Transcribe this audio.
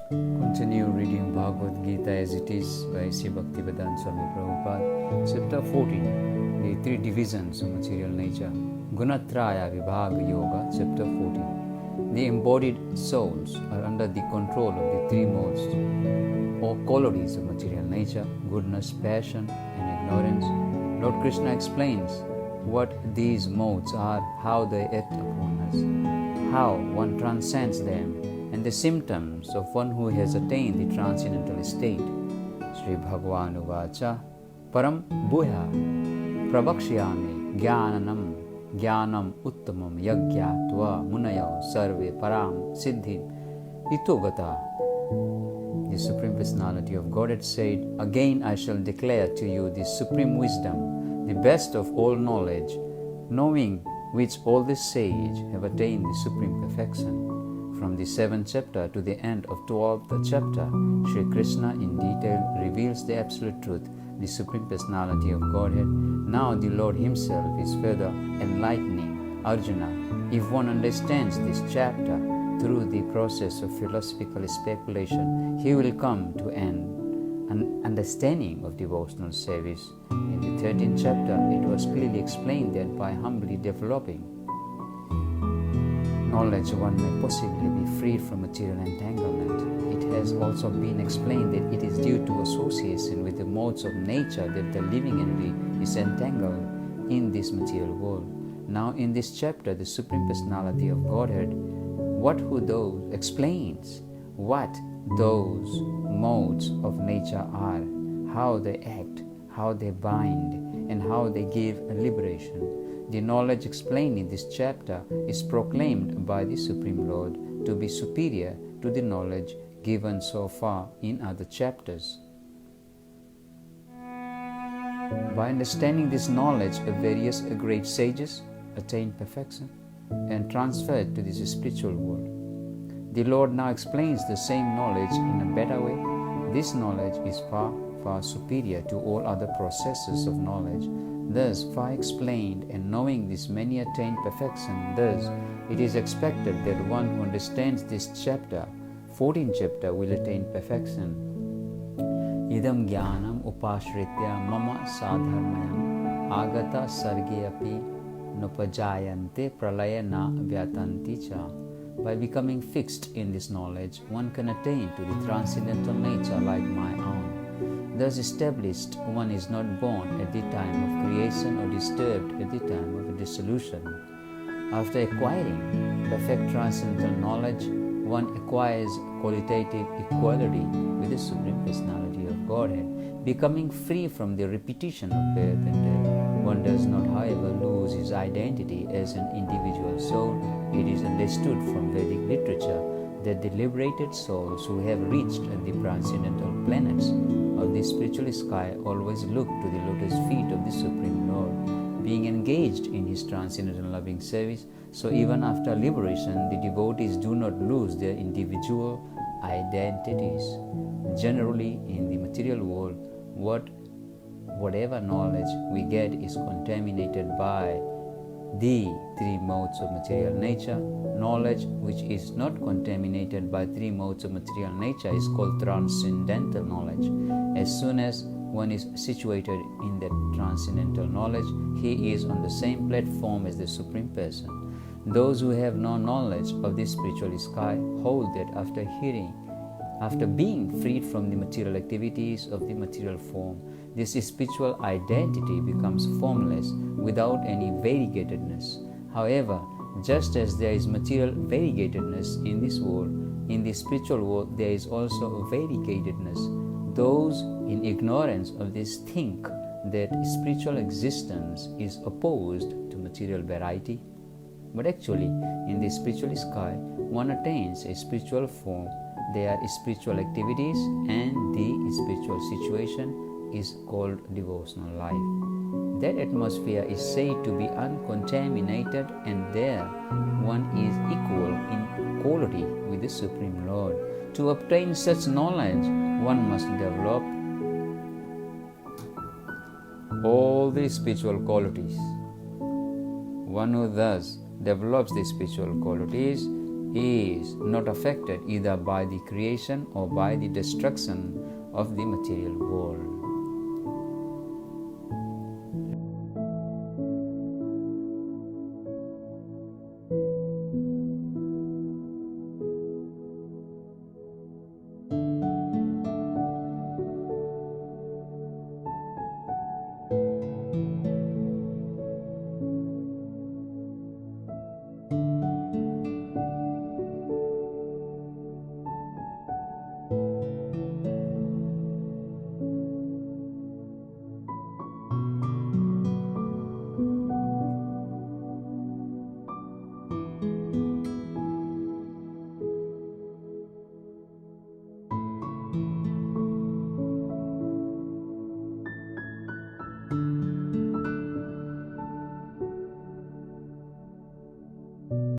Continue reading Bhagavad Gita as it is by Sri Bhaktivedanta Swami Prabhupada. Chapter 14, the three divisions of material nature. Gunatraya Vibhaga Yoga, Chapter 14. The embodied souls are under the control of the three modes or qualities of material nature: goodness, passion, and ignorance. Lord Krishna explains what these modes are, how they act upon us, how one transcends them, and the symptoms of one who has attained the transcendental state. Sri Bhagavan Uvacha Param Bhuya Prabhakshyami Jnanam Uttamam Yagyatva Munayo Sarve Param Siddhim Itogata. The Supreme Personality of Godhead said, "Again I shall declare to you the supreme wisdom, the best of all knowledge, knowing which all the sage have attained the supreme perfection." From the 7th chapter to the end of 12th chapter, Sri Krishna in detail reveals the absolute truth, the Supreme Personality of Godhead. Now the Lord Himself is further enlightening Arjuna. If one understands this chapter through the process of philosophical speculation, he will come to an understanding of devotional service. In the 13th chapter, it was clearly explained that by humbly developing knowledge, one may possibly be freed from material entanglement. It has also been explained that it is due to association with the modes of nature that the living entity is entangled in this material world. Now, in this chapter, the Supreme Personality of Godhead explains what those modes of nature are, how they act, how they bind, and how they give liberation. The knowledge explained in this chapter is proclaimed by the Supreme Lord to be superior to the knowledge given so far in other chapters. By understanding this knowledge, various great sages attained perfection and transferred to this spiritual world. The Lord now explains the same knowledge in a better way. This knowledge is far, far superior to all other processes of knowledge. Thus, far explained, and knowing this many attained perfection, thus it is expected that one who understands this chapter, 14th chapter, will attain perfection. Idam jnanam upashritya mama sadharmayam agata sarge api nupajayante pralaya na vyatanti cha. By becoming fixed in this knowledge, one can attain to the transcendental nature like my own. Thus established, one is not born at the time of creation or disturbed at the time of dissolution. After acquiring perfect transcendental knowledge, one acquires qualitative equality with the Supreme Personality of Godhead, becoming free from the repetition of birth and death. One does not, however, lose his identity as an individual soul. It is understood from Vedic literature that the liberated souls who have reached the transcendental planets of the spiritual sky always look to the lotus feet of the Supreme Lord, being engaged in His transcendental loving service. So even after liberation, the devotees do not lose their individual identities. Generally, in the material world, whatever knowledge we get is contaminated by the three modes of material nature. Knowledge which is not contaminated by three modes of material nature is called transcendental knowledge. As soon as one is situated in that transcendental knowledge, he is on the same platform as the Supreme Person. Those who have no knowledge of this spiritual sky hold that after being freed from the material activities of the material form, this spiritual identity becomes formless without any variegatedness. However, just as there is material variegatedness in this world, in the spiritual world there is also variegatedness. Those in ignorance of this think that spiritual existence is opposed to material variety. But actually, in the spiritual sky, one attains a spiritual form. There are spiritual activities, and the spiritual situation is called devotional life. That atmosphere is said to be uncontaminated, and there one is equal in quality with the Supreme Lord. To obtain such knowledge, one must develop all the spiritual qualities. One who thus develops the spiritual qualities is not affected either by the creation or by the destruction of the material world.